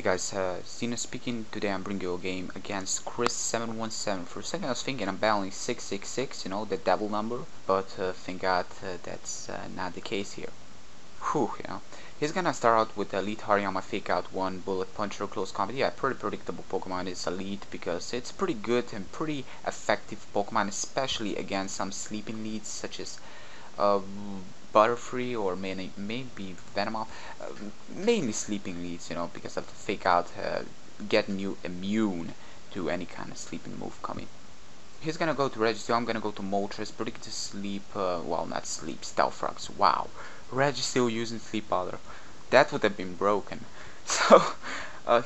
Guys, Xeno speaking. Today I'm bringing you a game against Chris717. For a second I was thinking I'm battling 666, you know, the devil number, but thank God that's not the case here. Whew, you know. He's gonna start out with Elite Hariyama Fake Out 1 Bullet Puncher Close Combat. Yeah, pretty predictable Pokemon is Elite because it's pretty good and pretty effective Pokemon, especially against some sleeping leads such as Butterfree or maybe Venomoth, mainly sleeping leads, you know, because of the Fake Out getting you immune to any kind of sleeping move coming. He's gonna go to Registeel. I'm gonna go to Moltres, predict to sleep, well, not sleep, Stealth Rocks. Wow, Registeel using Sleep Powder, that would have been broken. So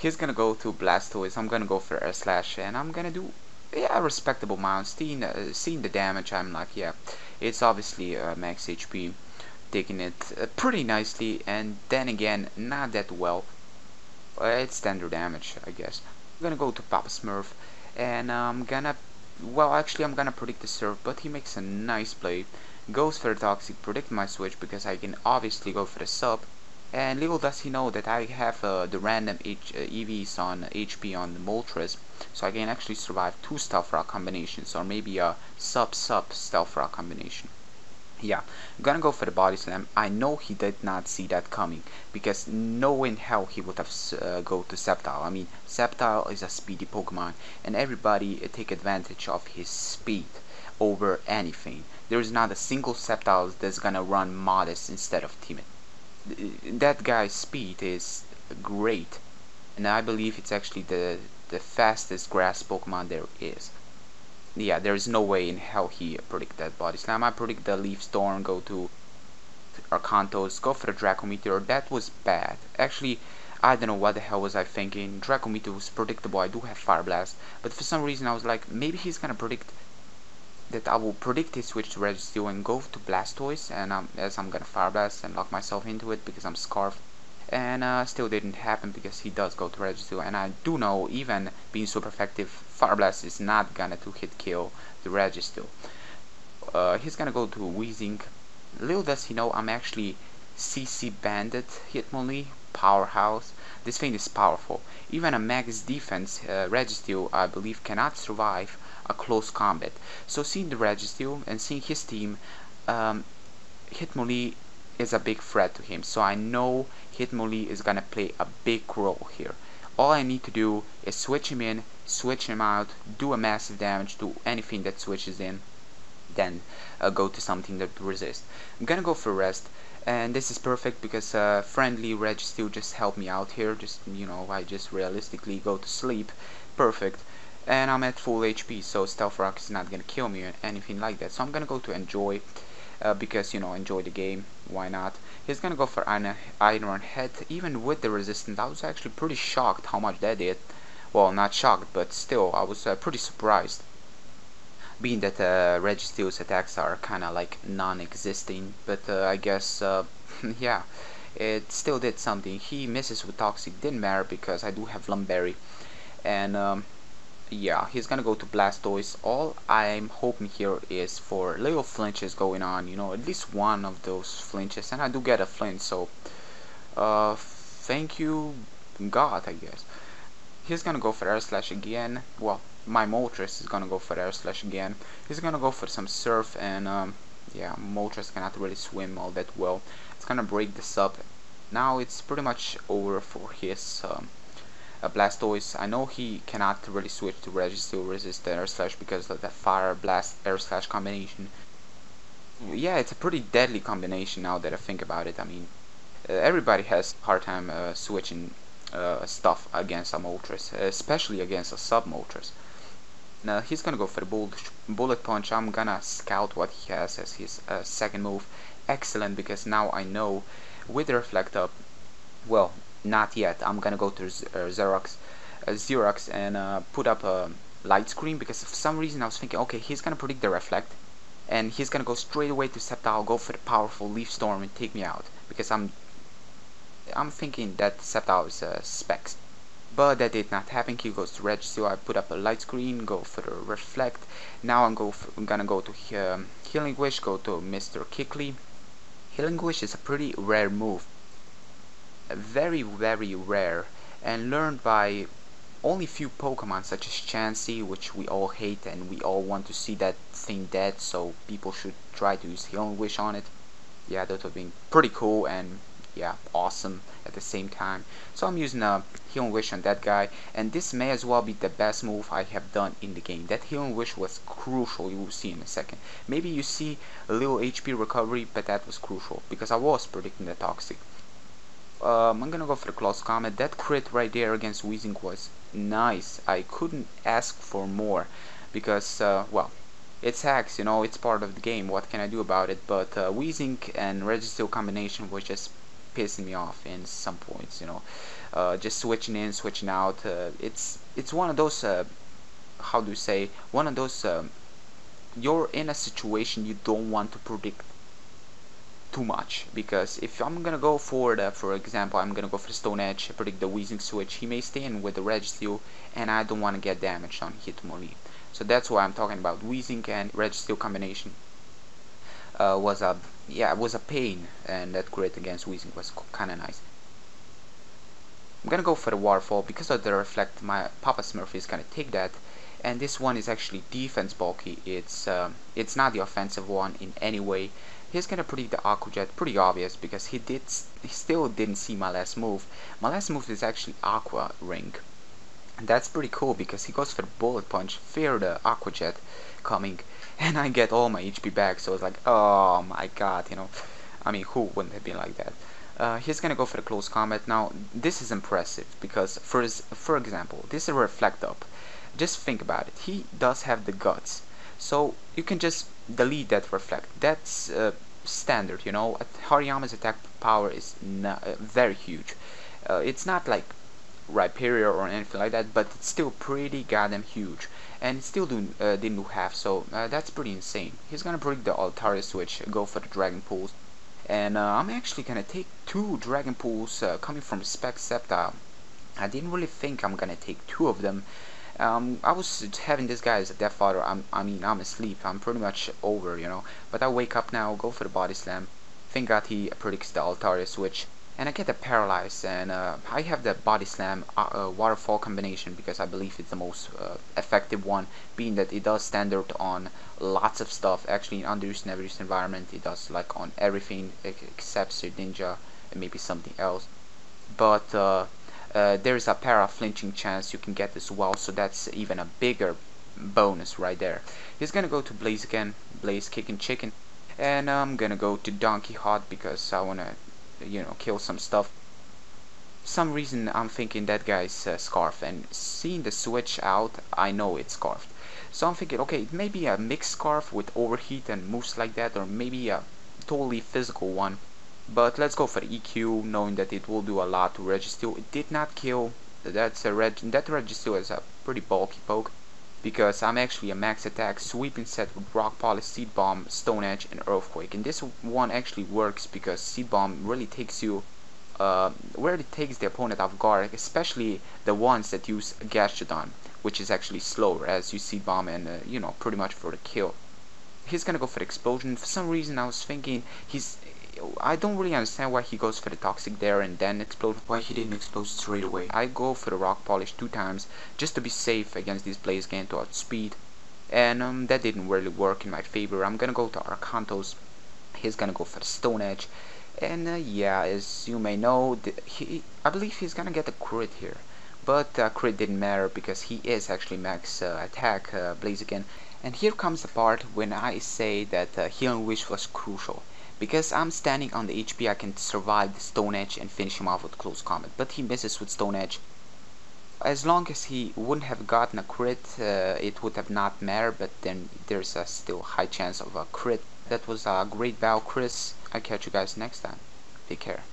he's gonna go to Blastoise. I'm gonna go for Air Slash, and I'm gonna do a respectable amount. Seeing the damage, I'm like, yeah, it's obviously max HP, taking it pretty nicely, and then again, not that well. It's standard damage, I guess. I'm gonna go to Papa Smurf, and I'm gonna predict the Surf, but he makes a nice play. Goes for the Toxic, predict my switch because I can obviously go for the sub. And little does he know that I have the random EVs on HP on the Moltres, so I can actually survive two Stealth Rock combinations, or maybe a sub Stealth Rock combination. Yeah, I'm gonna go for the Body Slam. I know he did not see that coming, because no in hell he would have go to Sceptile. I mean, Sceptile is a speedy Pokemon, and everybody take advantage of his speed over anything. There is not a single Sceptile that's gonna run Modest instead of Timid. That guy's speed is great, and I believe it's actually the fastest grass Pokemon there is. Yeah, there is no way in hell he predict that Body Slam. I predict the Leaf Storm, go to Arcantos, go for the Draco Meteor. That was bad. Actually, I don't know what the hell was I thinking. Draco Meteor was predictable. I do have Fire Blast, but for some reason I was like, maybe he's gonna predict that I will predict his switch to Registeel and go to Blastoise, and as I'm gonna Fire Blast and lock myself into it because I'm Scarfed. And still didn't happen because he does go to Registeel, and I do know, even being super effective, Fire Blast is not gonna two-hit kill the Registeel. He's gonna go to Weezing. Little does he know I'm actually CC Bandit Hitmonlee Powerhouse. This thing is powerful. Even a max defense Registeel, I believe, cannot survive a close combat. So seeing the Registeel and seeing his team, Hitmonlee is a big threat to him, so I know Hitmonlee is gonna play a big role here. All I need to do is switch him in, switch him out, do a massive damage to anything that switches in, then go to something that resists. I'm gonna go for Rest, and this is perfect because friendly Registeel just helped me out here. Just, you know, I just realistically go to sleep. Perfect. And I'm at full HP, so Stealth Rock is not gonna kill me or anything like that. So I'm gonna go to Enjoy. Because, you know, enjoy the game, why not? He's gonna go for Iron Head. Even with the resistance, I was actually pretty shocked how much that did. Well, not shocked, but still, I was pretty surprised, being that Registeel's attacks are kinda like non-existing, but I guess, yeah, it still did something. He misses with Toxic, didn't matter because I do have Lumberry, and yeah, he's gonna go to Blastoise. All I'm hoping here is for little flinches going on, you know, at least one of those flinches, and I do get a flinch, so thank you God, I guess. He's gonna go for Air Slash again. Well, my Moltres is gonna go for Air Slash again. He's gonna go for some Surf, and yeah, Moltres cannot really swim all that well. It's gonna break this up. Now it's pretty much over for his Blastoise. I know he cannot really switch to Registeel, resist the Air Slash because of the Fire Blast Air Slash combination. Yeah, it's a pretty deadly combination now that I think about it. I mean, everybody has a hard time switching stuff against a Moltres, especially against a sub Moltres. Now he's gonna go for the Bullet Punch. I'm gonna scout what he has as his second move. Excellent, because now I know with the Reflect Up, well, not yet. I'm gonna go to Xerox and put up a Light Screen, because for some reason I was thinking, okay, he's gonna predict the Reflect, and he's gonna go straight away to Sceptile, go for the powerful Leaf Storm and take me out, because I'm thinking that Sceptile is Specs. But that did not happen. He goes to Registeel. I put up a Light Screen, go for the Reflect. Now I'm gonna go to Healing Wish, go to Mr. Kickley. Healing Wish is a pretty rare move. Very, very rare, and learned by only few Pokemon such as Chansey, which we all hate and we all want to see that thing dead, so people should try to use Healing Wish on it. Yeah, that would have been pretty cool and yeah, awesome at the same time. So I'm using a Healing Wish on that guy, and this may as well be the best move I have done in the game. That Healing Wish was crucial, you will see in a second. Maybe you see a little HP recovery, but that was crucial because I was predicting the Toxic. I'm gonna go for the Close Combat. That crit right there against Weezing was nice. I couldn't ask for more because, well, it's hacks, you know, it's part of the game. What can I do about it? But Weezing and Registeel combination was just pissing me off in some points, you know. Just switching in, switching out. It's one of those, how do you say, one of those, you're in a situation you don't want to predict too much, because if I'm gonna go for the, for example, I'm gonna go for the Stone Edge, predict the Weezing switch, he may stay in with the Registeel, and I don't want to get damaged on Hitmonlee. So that's why I'm talking about Weezing and Registeel combination. Was a pain, and that crit against Weezing was kind of nice. I'm gonna go for the Waterfall because of the Reflect. My Papa Smurf is gonna take that, and this one is actually defense bulky. It's not the offensive one in any way. He's gonna predict the Aqua Jet, pretty obvious because he still didn't see my last move. My last move is actually Aqua Ring. And that's pretty cool because he goes for the Bullet Punch, fear the Aqua Jet coming, and I get all my HP back. So it's like, oh my god, you know. I mean, who wouldn't have been like that? He's gonna go for the Close Combat. Now, this is impressive because, for example, this is a Reflect Up. Just think about it. He does have the guts, so you can just delete that Reflect. That's standard, you know. Hariyama's attack power is very huge. It's not like Rhyperior or anything like that, but it's still pretty goddamn huge, and it still didn't do half, so that's pretty insane. He's gonna break the Altaria switch, go for the Dragon Pulse, and I'm actually gonna take 2 Dragon Pulse coming from Spec Sceptile. I didn't really think I'm gonna take 2 of them. I was having this guy as a Death Fodder. I'm asleep. I'm pretty much over, you know. But I wake up now, go for the Body Slam. Thank God he predicts the Altaria switch, and I get the Paralyze, and I have the Body Slam Waterfall combination because I believe it's the most effective one, being that it does standard on lots of stuff. Actually, in underused and overused environment, it does like on everything except Sir Ninja and maybe something else. But there's a para-flinching chance you can get as well, so that's even a bigger bonus right there. He's gonna go to Blaze again, Blaze Kicking Chicken, and I'm gonna go to Donkey Hot because I wanna, you know, kill some stuff. Some reason I'm thinking that guy's Scarf, and seeing the switch out, I know it's Scarfed. So I'm thinking, okay, it may be a mixed Scarf with Overheat and moves like that, or maybe a totally physical one. But let's go for the EQ, knowing that it will do a lot to Registeel. It did not kill. That Registeel is a pretty bulky poke, because I'm actually a max attack sweeping set with Rock Polish, Seed Bomb, Stone Edge, and Earthquake. And this one actually works because Seed Bomb really takes you where it takes the opponent off guard, especially the ones that use Gastrodon, which is actually slower, as you Seed Bomb and you know, pretty much for the kill. He's gonna go for the Explosion. For some reason I was thinking I don't really understand why he goes for the Toxic there and then explode. Why he didn't explode straight away. I go for the Rock Polish 2 times just to be safe against this Blaze Gain to outspeed, and that didn't really work in my favor. I'm gonna go to Arcantos. He's gonna go for the Stone Edge, and yeah, as you may know, I believe he's gonna get a crit here, but crit didn't matter because he is actually max attack Blaziken. And here comes the part when I say that Healing Wish was crucial. Because I'm standing on the HP, I can survive the Stone Edge and finish him off with Close Combat. But he misses with Stone Edge. As long as he wouldn't have gotten a crit, it would have not mattered. But then there's a still high chance of a crit. That was a great battle, Chris. I'll catch you guys next time. Take care.